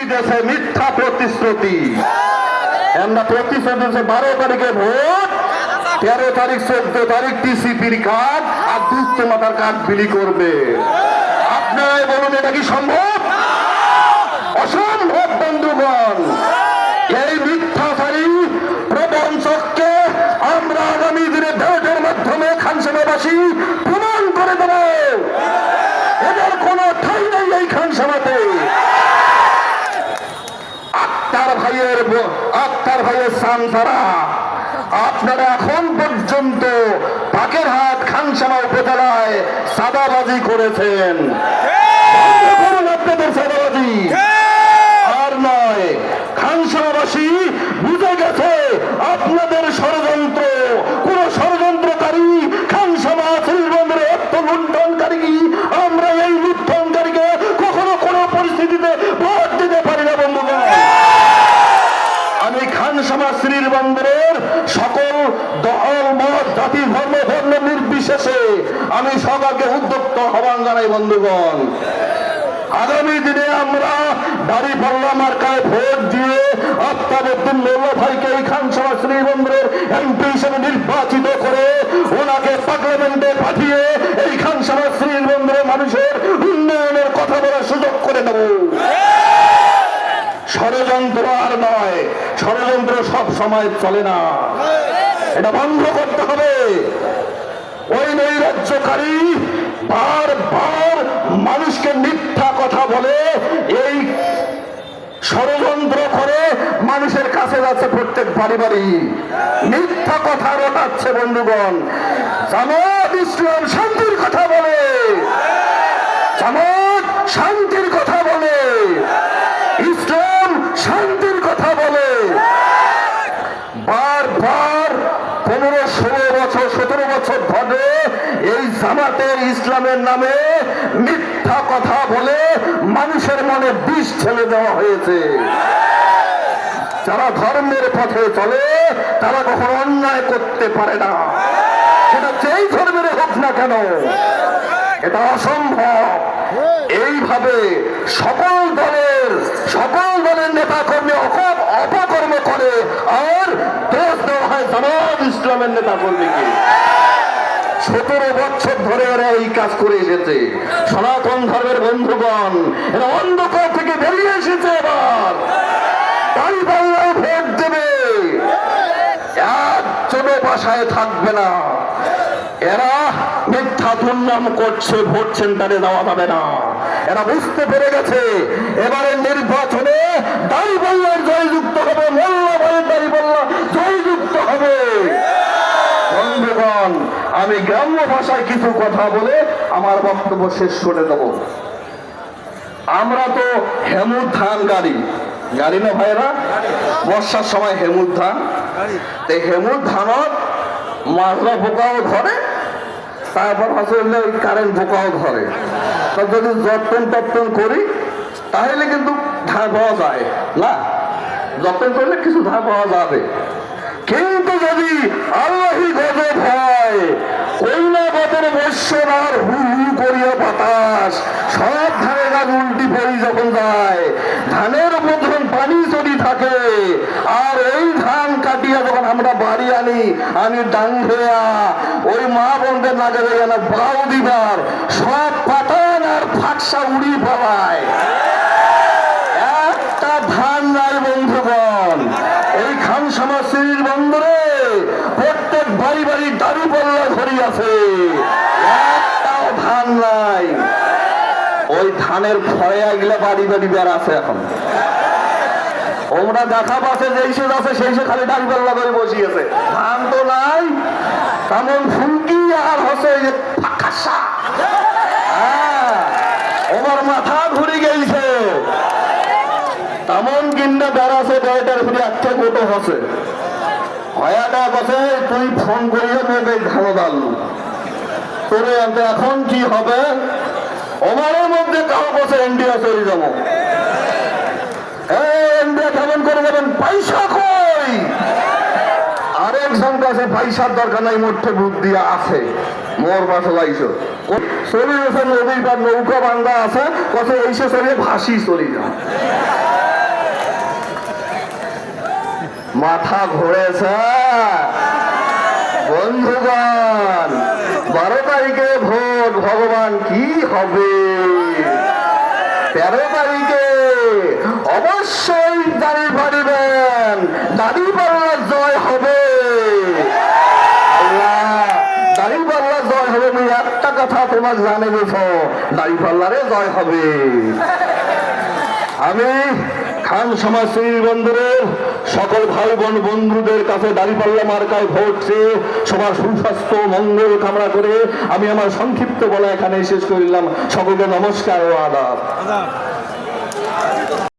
দিতেছে মিথ্যা প্রতিশ্রুতি। আমরা প্রতিশ্রুতি 12 তারিখে ভোট, 13 তারিখ 14 তারিখ টিসিপির কার্ড আর দুস্থ মাতার কার্ড বিলি করবে। আপনারাই বলুন এটা কি সম্ভব? অসম্ভব বন্ধুগণ। এই মিথ্যাচারী প্রবঞ্চককে আমরা আগামী দিনে ভোটের মাধ্যমে খানসামাবাসী প্রমাণ করে দেব এদের কোনো ঠাঁই নেই এই খানসামাতে। আক্তার ভাইয়ের সান ছাড়া আপনারা এখন পর্যন্ত বাগেরহাট খানসামা উপজেলায় সাদাবাজি করেছেন। আপনাদের সাদাবাজি আর নয়, খানসামাবাসী বুঝে গেছে আপনাদের ষড়যন্ত্র। কোন ষড়যন্ত্রকারী খানসামা সিলবন্দরে অর্থ লুণ্ঠনকারী, আমরা এই লুণ্ঠনকারীকে কখনো কোনো পরিস্থিতিতে ভোট দিতে পারি না বন্ধুগণ। আমি খানসামা শ্রীবন্দরের সকল দল মত জাতি ধর্ম বর্ণ নির্বিশেষে আমি সবাইকে উদ্যুক্ত আহ্বান জানাই বন্ধুগণ। আগামী দিনে আমরা দাঁড়িপাল্লা মার্কায় ভোট দিয়ে আফতাবউদ্দিন মোল্লা ভাইকে এই খানসামা শ্রীবন্দরের এমপি হিসেবে নির্বাচিত করে ওনাকে পার্লামেন্টে পাঠিয়ে এই খানসামা শ্রীবন্দরের মানুষের উন্নয়নের কথা বলার সুযোগ করে দেব। ষড়যন্ত্র আর নয়, ষড়যন্ত্র সব সময় চলে না, এটা বন্ধ করতে হবে। ওই নৈরাজ্যকারী বারবার মানুষকে মিথ্যা কথা বলে, এই ষড়যন্ত্র করে মানুষের কাছে যাচ্ছে, প্রত্যেক বাড়ি বাড়ি মিথ্যা কথা রটাচ্ছে বন্ধুগণ। জামাত ইসলাম শান্তির কথা বলে, জামাত শান্তির কথা বলে, ইসলাম শান্তির কথা বলে। বারবার 15, 16 বছর 17 বছর ধরে এই জামাতের ইসলামের নামে মিথ্যা কথা বলে মানুষের মনে বিষ ঢেলে দেওয়া হয়েছে। যারা ধর্মের পথে চলে তারা কখনো অন্যায় করতে পারে না, সেটা যেই ধর্মের হোক না কেন, এটা অসম্ভব। এইভাবে সকল দলের নেতা কর্মী অপকর্ম করে আর দোষ দেওয়া হয় জামাত ইসলামের নেতা কর্মীকে। 17 বছর ধরে এরা এই কাজ করে এসেছে। সনাতন ধর্মের বন্ধুগণ, এরা অন্ধকার থেকে বেরিয়ে এসেছে, এবার দাঁড়িপাল্লায় ভোট দেবে, একজনও বাসায় থাকবে না। এরা মিথ্যা দুর্নাম করছে, ভোট সেন্টারে যাওয়া যাবে না। এরা বুঝতে পেরে গেছে এবারে নির্বাচনে দাঁড়িপাল্লার জয়যুক্ত হবে, মোল্লা ভাইয়ের দাঁড়িপাল্লা জয়যুক্ত হবে। বন্ধুগণ, আমি গ্রাম্য ভাষায় কিছু কথা বলে আমার বক্তব্য শেষ করে দেব। আমরা তো হেমুর ধান গাড়ি না ভাইরা, বর্ষার সময় হেমুর ধান, হেমুর ধানত মাজরা পোকাও ধরে, তারপর আসলে ওই কারেন্ট পোকাও ধরে। যদি যত্ন করি তাহলে কিন্তু ধান পাওয়া যায় না, যত্ন করলে কিছু ধান পাওয়া যাবে। কিন্তু যদি আল্লাহি গজব হয়, কইলা গদের বর্ষণ আর হু হু করিয়া বাতাস, সব ধানের গাছ উল্টি পড়ি যখন যায়, ধানের উপর যখন পানি চড়ি থাকে, আর এই ধান কাটিয়া যখন আমরা বাড়ি আনি ডাঙ্গেয়া ওই মা বোনদের নাগে না বাউ দিবার, সব পাতান আর ফাঁকসা উড়ি পালায়, একটা ধান নাই বন্ধুগণ। এই খানসামা শ্রীবন্দরে প্রত্যেক বাড়ি বাড়ি দাঁড়িপাল্লা ঘড়ি আছে, একটাও ধান নাই। ওই ধানের ফয়া গিলা বাড়ি বাড়ি বের আছে এখন। ওমরা দেখা পাচ্ছে যেই সে আছে সেই সে খালি দাঁড়িপাল্লা করে বসিয়েছে, ধান তো নাই। তেমন ফুলকি আর হচ্ছে ফাঁকাশা, ওমার মাথা ঘুরে গেছে। তেমন কিনা বেড়াছে বেড়াটার ফিরে একটা গোটো হচ্ছে, হয়াটা বসে তুই ফোন করিয়ে নেবে ধান ডালু তোরে আনতে, এখন কি হবে? ওমারের মধ্যে কাউ বসে ইন্ডিয়া চলে যাবো, ইন্ডিয়া কেমন করে যাবেন? পয়সা কই? আরেকজন কাছে পয়সার দরকার নাই, মোটে বুদ্ধি আছে। মোর পাশে লাইছ চলে গেছে, নদীর পার নৌকা বান্ধা আছে, কত এইসে চলিয়ে ভাসি চলে যাও। মাথা ঘুরেছে বন্ধুগণ। 12 তারিখে ভোট, ভগবান কি হবে? 13 তারিখে অবশ্যই দাঁড়িয়ে পারিবেন, দাঁড়িপাল্লার জয় হবে। দাঁড়িপাল্লার জয় হবে। আমি একটা কথা তোমাকে জানে গেছো, দাঁড়িপাল্লারে জয় হবে। আমি খান সমাজসেবী বন্ধুদের সকল ভাই বোন বন্ধুদের কাছে দাঁড়িপাল্লা মার্কায় ভোট চেয়ে সবার সুস্বাস্থ্য মঙ্গল কামনা করে আমি আমার সংক্ষিপ্ত বলা এখানে শেষ করলাম। সকলকে নমস্কার ও আদাব।